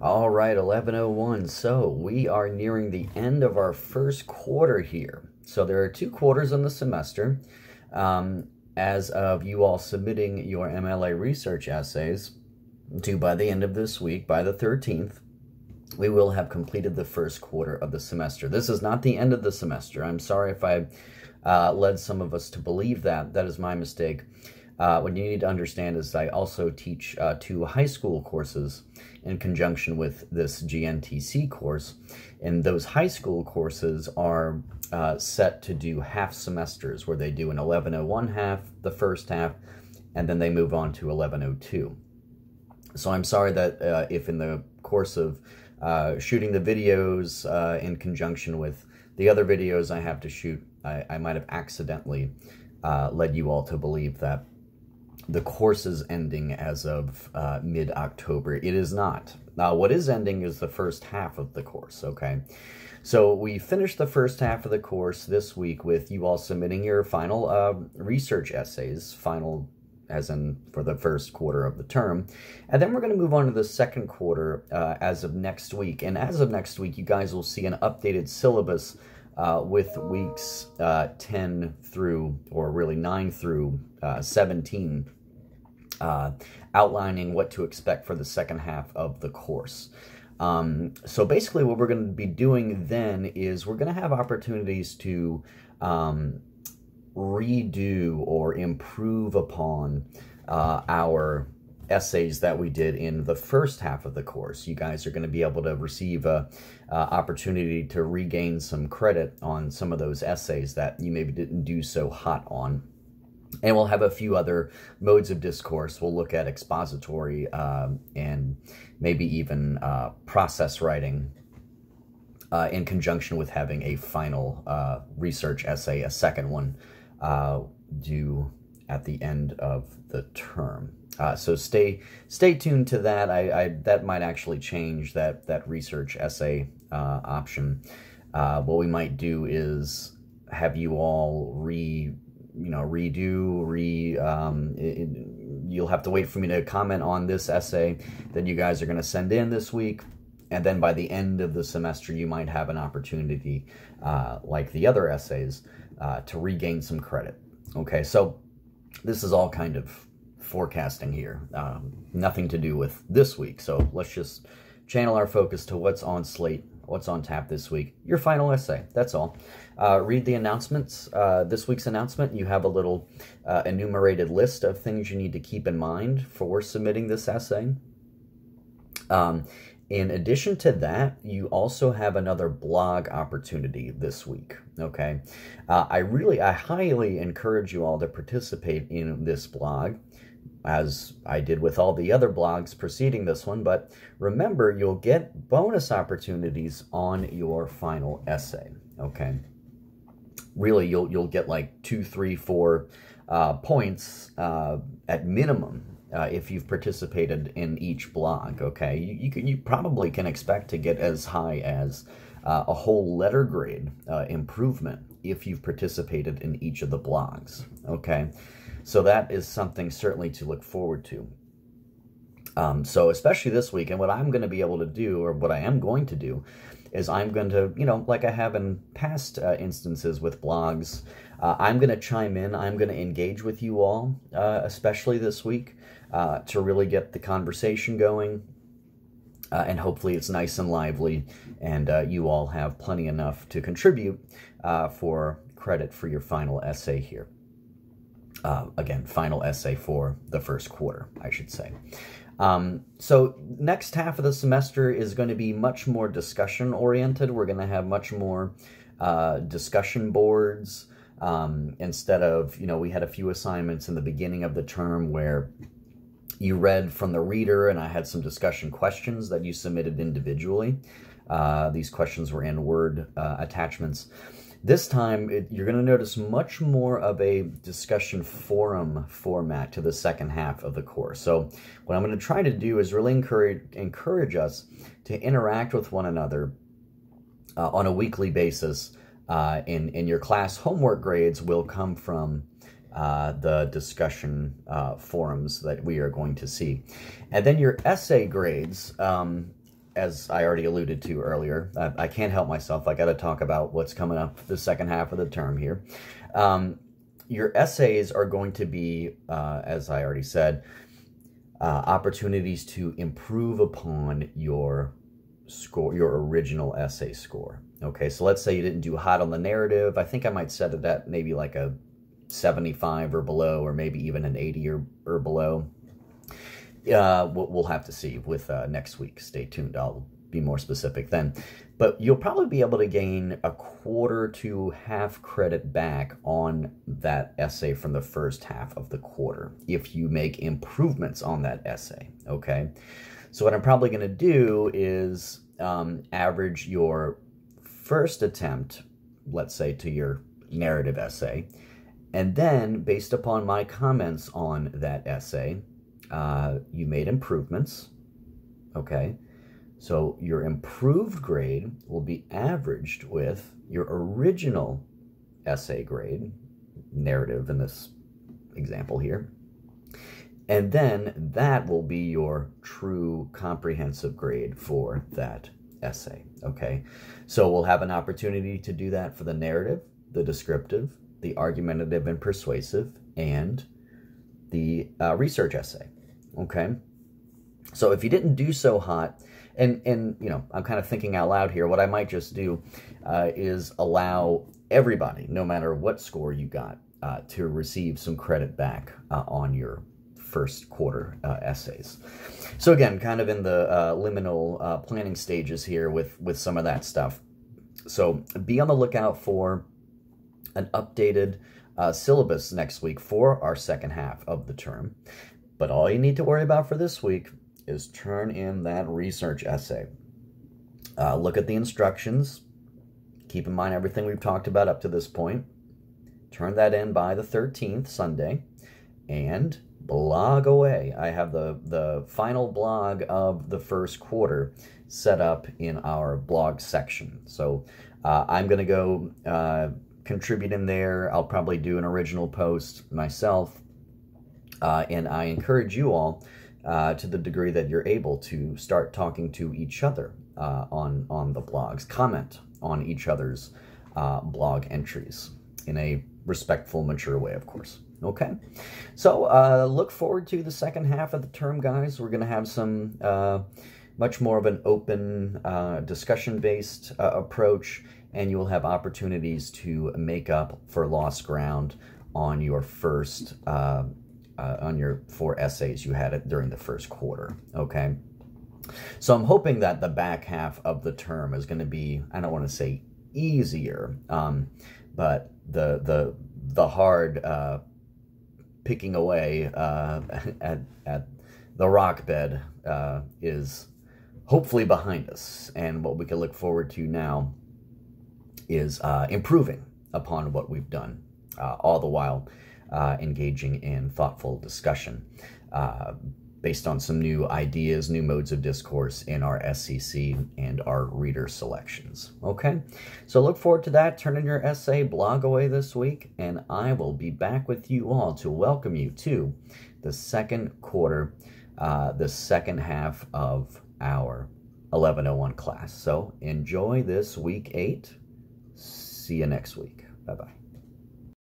All right, 11:01. So we are nearing the end of our first quarter here. So there are 2 quarters in the semester. As of you all submitting your MLA research essays due by the end of this week, by the 13th, we will have completed the first quarter of the semester. This is not the end of the semester. I'm sorry if I led some of us to believe that. That is my mistake. What you need to understand is I also teach 2 high school courses in conjunction with this GNTC course. And those high school courses are set to do half semesters where they do an 11:01 half, the first half, and then they move on to 11:02. So I'm sorry that if in the course of shooting the videos in conjunction with the other videos I have to shoot, I might have accidentally led you all to believe that the course is ending as of mid-October. It is not. Now, what is ending is the first half of the course, okay? So we finished the first half of the course this week with you all submitting your final research essays, final as in for the first quarter of the term. And then we're going to move on to the second quarter as of next week. And as of next week, you guys will see an updated syllabus with weeks 10 through, or really 9 through 17, outlining what to expect for the second half of the course. So basically what we're going to be doing then is we're going to have opportunities to redo or improve upon our essays that we did in the first half of the course. You guys are going to be able to receive a opportunity to regain some credit on some of those essays that you maybe didn't do so hot on. And we'll have a few other modes of discourse. We'll look at expository and maybe even process writing in conjunction with having a final research essay, a second one, due at the end of the term. So stay tuned to that. That might actually change that research essay option. What we might do is have you all you'll have to wait for me to comment on this essay that you guys are going to send in this week. And then by the end of the semester, you might have an opportunity, like the other essays, to regain some credit. Okay, so this is all kind of forecasting here. Nothing to do with this week. So let's just channel our focus to what's on slate, what's on tap this week. Your final essay, that's all. Read the announcements. This week's announcement, you have a little enumerated list of things you need to keep in mind for submitting this essay. In addition to that, you also have another blog opportunity this week, okay? I highly encourage you all to participate in this blog, as I did with all the other blogs preceding this one, but remember, you'll get bonus opportunities on your final essay, okay? Really, you'll get like 2, 3, 4 points at minimum if you've participated in each blog, okay? You probably can expect to get as high as a whole letter grade improvement if you've participated in each of the blogs, okay? So that is something certainly to look forward to. So especially this week, and what I'm going to be able to do, or what I am going to do, is I'm going to, like I have in past instances with blogs, I'm going to chime in, I'm going to engage with you all, especially this week, to really get the conversation going, and hopefully it's nice and lively, and you all have plenty enough to contribute for credit for your final essay here. Again, final essay for the first quarter, I should say. So next half of the semester is going to be much more discussion-oriented. We're going to have much more discussion boards instead of, we had a few assignments in the beginning of the term where you read from the reader, and I had some discussion questions that you submitted individually. These questions were in Word attachments. This time, you're going to notice much more of a discussion forum format to the second half of the course. So what I'm going to try to do is really encourage us to interact with one another on a weekly basis. In your class homework grades will come from the discussion forums that we are going to see. And then your essay grades, as I already alluded to earlier, I can't help myself. I got to talk about what's coming up the second half of the term here. Your essays are going to be, as I already said, opportunities to improve upon your score, your original essay score. Okay, so let's say you didn't do hot on the narrative. I think I might set it at maybe like a 75 or below, or maybe even an 80 or below. We'll have to see with next week. Stay tuned. I'll be more specific then. But you'll probably be able to gain a quarter to half credit back on that essay from the first half of the quarter if you make improvements on that essay, okay? So what I'm probably going to do is average your first attempt, let's say, to your narrative essay, and then based upon my comments on that essay, you made improvements, okay? So your improved grade will be averaged with your original essay grade, narrative in this example here, and then that will be your true comprehensive grade for that essay, okay? So we'll have an opportunity to do that for the narrative, the descriptive, the argumentative and persuasive, and the research essay, okay? So if you didn't do so hot, and you know, I'm kind of thinking out loud here, what I might just do is allow everybody, no matter what score you got, to receive some credit back on your first quarter essays. So again, kind of in the liminal planning stages here with some of that stuff. So be on the lookout for an updated syllabus next week for our second half of the term. But all you need to worry about for this week is turn in that research essay. Look at the instructions. Keep in mind everything we've talked about up to this point. Turn that in by the 13th, Sunday, and blog away. I have the final blog of the first quarter set up in our blog section. So I'm going to go contribute in there. I'll probably do an original post myself. And I encourage you all, to the degree that you're able, to start talking to each other on the blogs. Comment on each other's blog entries in a respectful, mature way, of course. Okay? So look forward to the second half of the term, guys. We're going to have some much more of an open, discussion-based approach, and you will have opportunities to make up for lost ground on your first on your 4 essays you had during the first quarter, okay? So I'm hoping that the back half of the term is going to be, I don't want to say easier, but the hard picking away at the rock bed is hopefully behind us, and what we can look forward to now is improving upon what we've done, all the while engaging in thoughtful discussion based on some new ideas, new modes of discourse in our SCC and our reader selections. Okay, so look forward to that. Turn in your essay, blog away this week, and I will be back with you all to welcome you to the second quarter, the second half of our 1101 class. So enjoy this week 8. See you next week. Bye-bye.